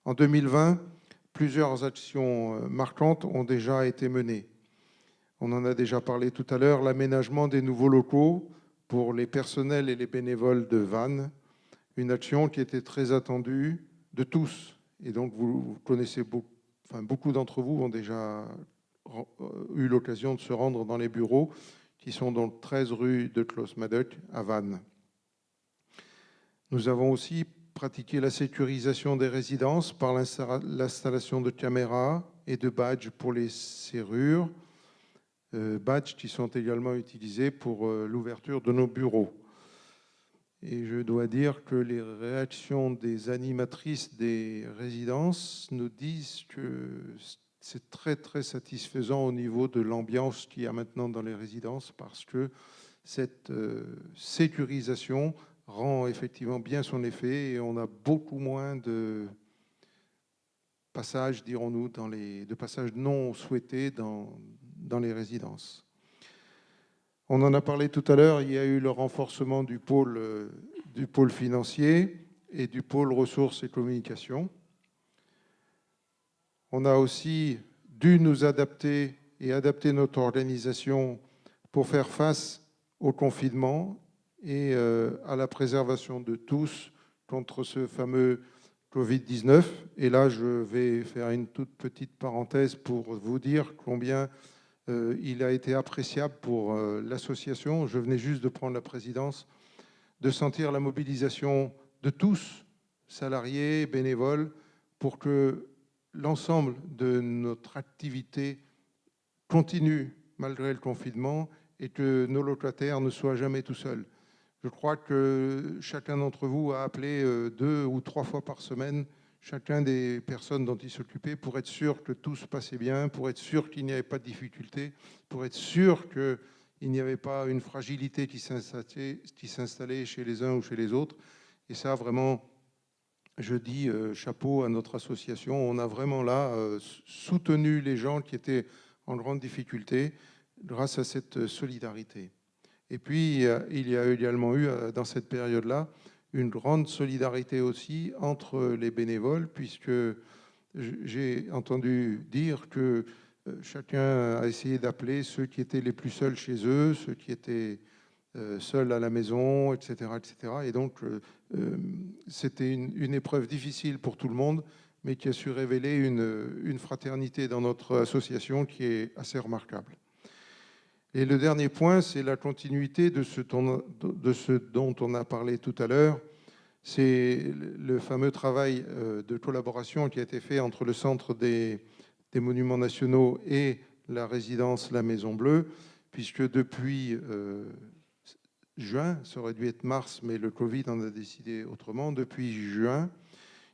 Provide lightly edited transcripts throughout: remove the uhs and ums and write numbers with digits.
En 2020, plusieurs actions marquantes ont déjà été menées. On en a déjà parlé tout à l'heure, l'aménagement des nouveaux locaux pour les personnels et les bénévoles de Vannes, une action qui était très attendue de tous. Et donc, vous connaissez beaucoup d'entre vous ont déjà eu l'occasion de se rendre dans les bureaux qui sont donc 13 rue de Clos-Madec à Vannes. Nous avons aussi pratiqué la sécurisation des résidences par l'installation de caméras et de badges pour les serrures, badges qui sont également utilisés pour l'ouverture de nos bureaux. Et je dois dire que les réactions des animatrices des résidences nous disent que c'est très, très satisfaisant au niveau de l'ambiance qu'il y a maintenant dans les résidences parce que cette sécurisation rend effectivement bien son effet et on a beaucoup moins de passages, dirons-nous, de passages non souhaités dans les résidences. On en a parlé tout à l'heure, il y a eu le renforcement du pôle financier et du pôle ressources et communication. On a aussi dû nous adapter et adapter notre organisation pour faire face au confinement et à la préservation de tous contre ce fameux Covid-19. Et là, je vais faire une toute petite parenthèse pour vous dire combien il a été appréciable pour l'association. Je venais juste de prendre la présidence, de sentir la mobilisation de tous, salariés, bénévoles, pour que l'ensemble de notre activité continue malgré le confinement et que nos locataires ne soient jamais tout seuls. Je crois que chacun d'entre vous a appelé 2 ou 3 fois par semaine chacun des personnes dont il s'occupait pour être sûr que tout se passait bien, pour être sûr qu'il n'y avait pas de difficultés, pour être sûr qu'il n'y avait pas une fragilité qui s'installait chez les uns ou chez les autres. Et ça, vraiment, je dis chapeau à notre association. On a vraiment là soutenu les gens qui étaient en grande difficulté grâce à cette solidarité. Et puis, il y a également eu, dans cette période-là, une grande solidarité aussi entre les bénévoles, puisque j'ai entendu dire que chacun a essayé d'appeler ceux qui étaient les plus seuls chez eux, ceux qui étaient seuls à la maison, etc. etc. Et donc, c'était une épreuve difficile pour tout le monde, mais qui a su révéler une fraternité dans notre association qui est assez remarquable. Et le dernier point, c'est la continuité de ce dont on a parlé tout à l'heure. C'est le fameux travail de collaboration qui a été fait entre le Centre des Monuments Nationaux et la résidence La Maison Bleue, puisque depuis juin, ça aurait dû être mars, mais le Covid en a décidé autrement, depuis juin,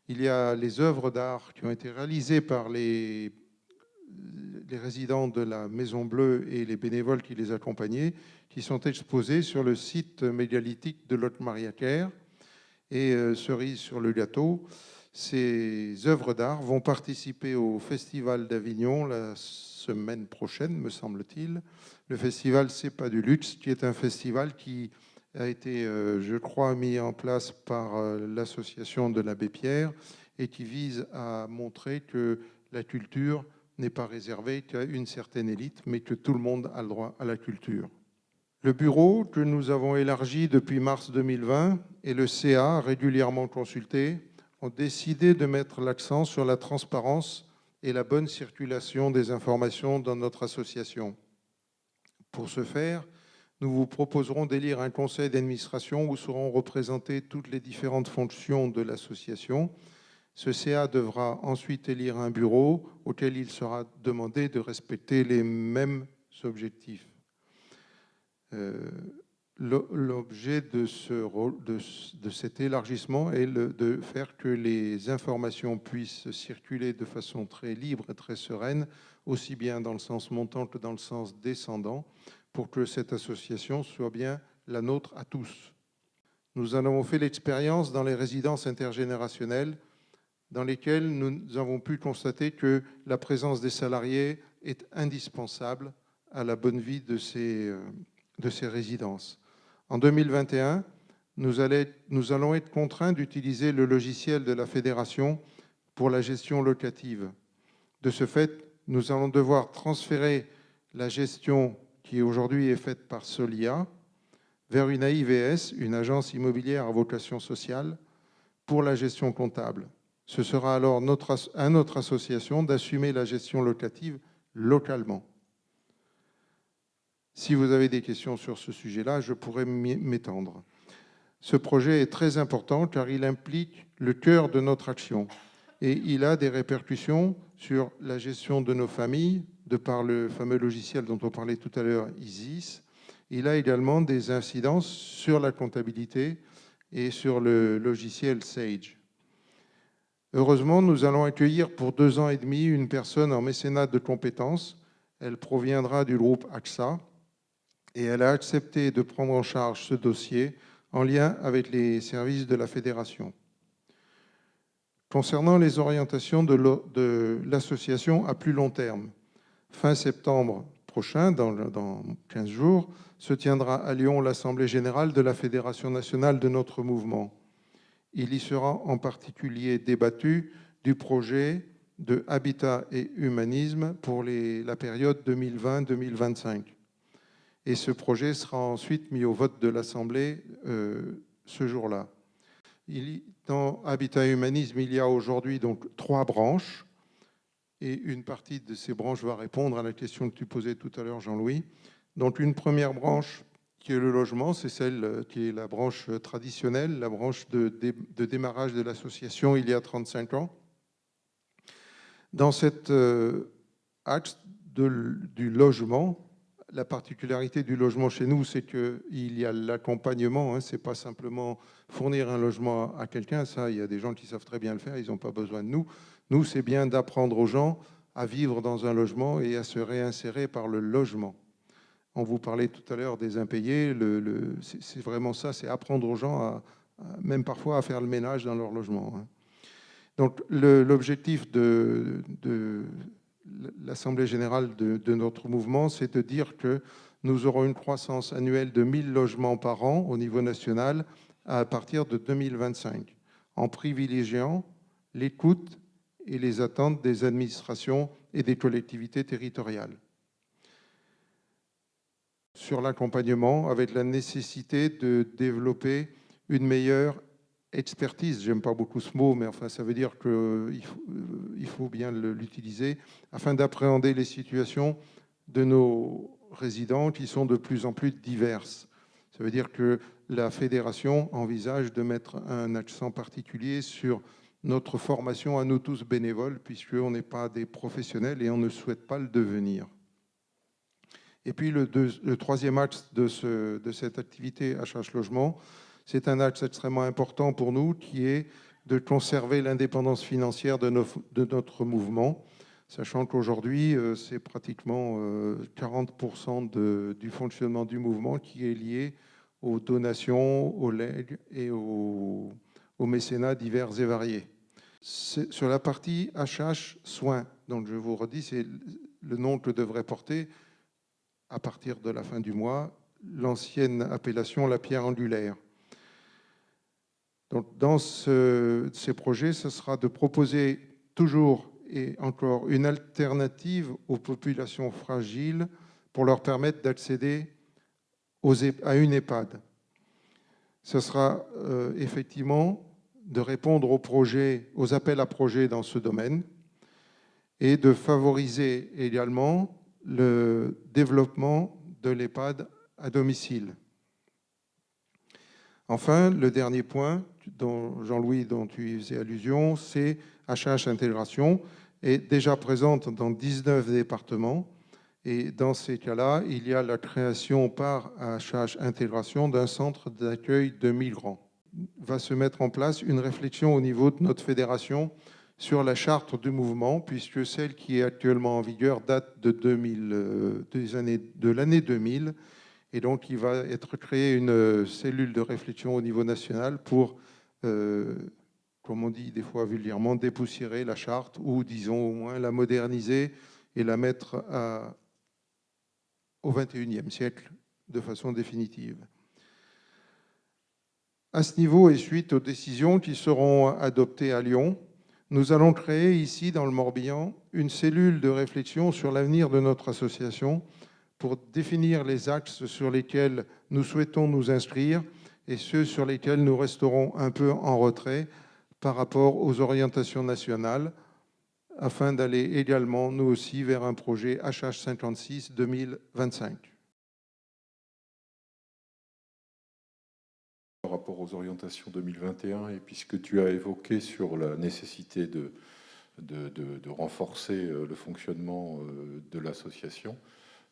il y a les œuvres d'art qui ont été réalisées par les résidents de la Maison Bleue et les bénévoles qui les accompagnaient, qui sont exposés sur le site mégalithique de Locmariaquer. Et cerise sur le gâteau, ces œuvres d'art vont participer au Festival d'Avignon la semaine prochaine, me semble-t-il. Le festival C'est pas du luxe, qui est un festival qui a été, je crois, mis en place par l'association de l'Abbé Pierre et qui vise à montrer que la culture n'est pas réservée qu'à une certaine élite, mais que tout le monde a le droit à la culture. Le bureau, que nous avons élargi depuis mars 2020, et le CA, régulièrement consulté, ont décidé de mettre l'accent sur la transparence et la bonne circulation des informations dans notre association. Pour ce faire, nous vous proposerons d'élire un conseil d'administration où seront représentées toutes les différentes fonctions de l'association. Ce CA devra ensuite élire un bureau auquel il sera demandé de respecter les mêmes objectifs. L'objet de cet élargissement est de faire que les informations puissent circuler de façon très libre et très sereine, aussi bien dans le sens montant que dans le sens descendant, pour que cette association soit bien la nôtre à tous. Nous en avons fait l'expérience dans les résidences intergénérationnelles, dans lesquelles nous avons pu constater que la présence des salariés est indispensable à la bonne vie de ces résidences. En 2021, nous allons être contraints d'utiliser le logiciel de la fédération pour la gestion locative. De ce fait, nous allons devoir transférer la gestion qui aujourd'hui est faite par Solia vers une AIVS, une agence immobilière à vocation sociale, pour la gestion comptable. Ce sera alors à notre association d'assumer la gestion locative localement. Si vous avez des questions sur ce sujet-là, je pourrais m'étendre. Ce projet est très important car il implique le cœur de notre action et il a des répercussions sur la gestion de nos familles, de par le fameux logiciel dont on parlait tout à l'heure, ISIS. Il a également des incidences sur la comptabilité et sur le logiciel Sage. Heureusement, nous allons accueillir pour 2 ans et demi une personne en mécénat de compétences. Elle proviendra du groupe AXA et elle a accepté de prendre en charge ce dossier en lien avec les services de la Fédération. Concernant les orientations de l'association à plus long terme, fin septembre prochain, dans 15 jours, se tiendra à Lyon l'Assemblée générale de la Fédération nationale de notre mouvement. Il y sera en particulier débattu du projet de Habitat et Humanisme pour la période 2020-2025. Et ce projet sera ensuite mis au vote de l'Assemblée ce jour-là. Dans Habitat et Humanisme, il y a aujourd'hui donc 3 branches. Et une partie de ces branches va répondre à la question que tu posais tout à l'heure, Jean-Louis. Donc une première branche qui est le logement, c'est celle qui est la branche traditionnelle, la branche de démarrage de l'association il y a 35 ans. Dans cet axe du logement, la particularité du logement chez nous, c'est qu'il y a l'accompagnement. Ce n'est pas simplement fournir un logement à quelqu'un. Ça, il y a des gens qui savent très bien le faire. Ils n'ont pas besoin de nous. Nous, c'est bien d'apprendre aux gens à vivre dans un logement et à se réinsérer par le logement. On vous parlait tout à l'heure des impayés. C'est vraiment ça, c'est apprendre aux gens, même parfois, à faire le ménage dans leur logement. Donc, l'objectif de l'Assemblée générale de notre mouvement, c'est de dire que nous aurons une croissance annuelle de 1000 logements par an au niveau national à partir de 2025, en privilégiant l'écoute et les attentes des administrations et des collectivités territoriales. Sur l'accompagnement, avec la nécessité de développer une meilleure expertise, j'aime pas beaucoup ce mot, mais enfin ça veut dire qu'il faut bien l'utiliser, afin d'appréhender les situations de nos résidents qui sont de plus en plus diverses. Ça veut dire que la fédération envisage de mettre un accent particulier sur notre formation à nous tous bénévoles, puisqu'on n'est pas des professionnels et on ne souhaite pas le devenir. Et puis le troisième axe de cette activité HH Logement, c'est un axe extrêmement important pour nous qui est de conserver l'indépendance financière de notre mouvement, sachant qu'aujourd'hui, c'est pratiquement 40% du fonctionnement du mouvement qui est lié aux donations, aux legs et aux mécénats divers et variés. Sur la partie HH Soins, donc je vous redis, c'est le nom que devrait porter à partir de la fin du mois l'ancienne appellation la pierre angulaire. Donc, dans ces projets, ce sera de proposer toujours et encore une alternative aux populations fragiles pour leur permettre d'accéder à une EHPAD. Ce sera effectivement de répondre aux appels à projets dans ce domaine et de favoriser également le développement de l'EHPAD à domicile. Enfin, le dernier point, Jean-Louis, dont tu faisais allusion, c'est HH Intégration, est déjà présente dans 19 départements. Et dans ces cas-là, il y a la création par HH Intégration d'un centre d'accueil de migrants. Va se mettre en place une réflexion au niveau de notre fédération sur la charte du mouvement, puisque celle qui est actuellement en vigueur date de l'année 2000. Et donc, il va être créé une cellule de réflexion au niveau national pour, comme on dit des fois vulgairement, dépoussiérer la charte ou, disons, au moins la moderniser et la mettre au XXIe siècle de façon définitive. À ce niveau et suite aux décisions qui seront adoptées à Lyon, Nous allons créer ici, dans le Morbihan, une cellule de réflexion sur l'avenir de notre association pour définir les axes sur lesquels nous souhaitons nous inscrire et ceux sur lesquels nous resterons un peu en retrait par rapport aux orientations nationales, afin d'aller également, nous aussi, vers un projet HH56 2025. Par rapport aux orientations 2021, et puisque tu as évoqué sur la nécessité de renforcer le fonctionnement de l'association,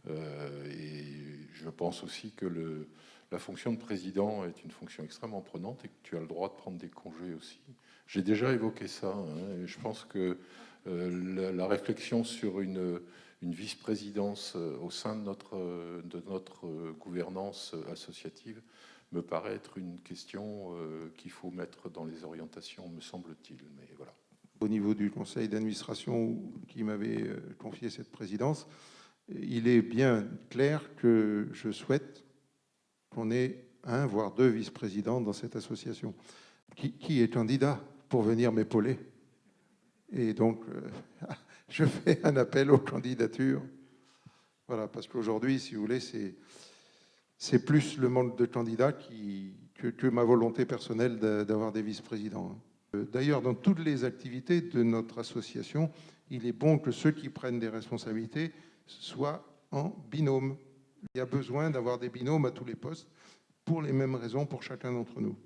et je pense aussi que la fonction de président est une fonction extrêmement prenante et que tu as le droit de prendre des congés aussi. J'ai déjà évoqué ça, hein, et je pense que la réflexion sur une vice-présidence au sein de notre gouvernance associative me paraît être une question qu'il faut mettre dans les orientations, me semble-t-il. Mais voilà. Au niveau du conseil d'administration qui m'avait confié cette présidence, il est bien clair que je souhaite qu'on ait un, voire deux vice-présidents dans cette association. Qui est candidat pour venir m'épauler? Et donc, je fais un appel aux candidatures. Voilà, parce qu'aujourd'hui, si vous voulez, c'est plus le manque de candidats que ma volonté personnelle d'avoir des vice-présidents. D'ailleurs, dans toutes les activités de notre association, il est bon que ceux qui prennent des responsabilités soient en binôme. Il y a besoin d'avoir des binômes à tous les postes pour les mêmes raisons pour chacun d'entre nous.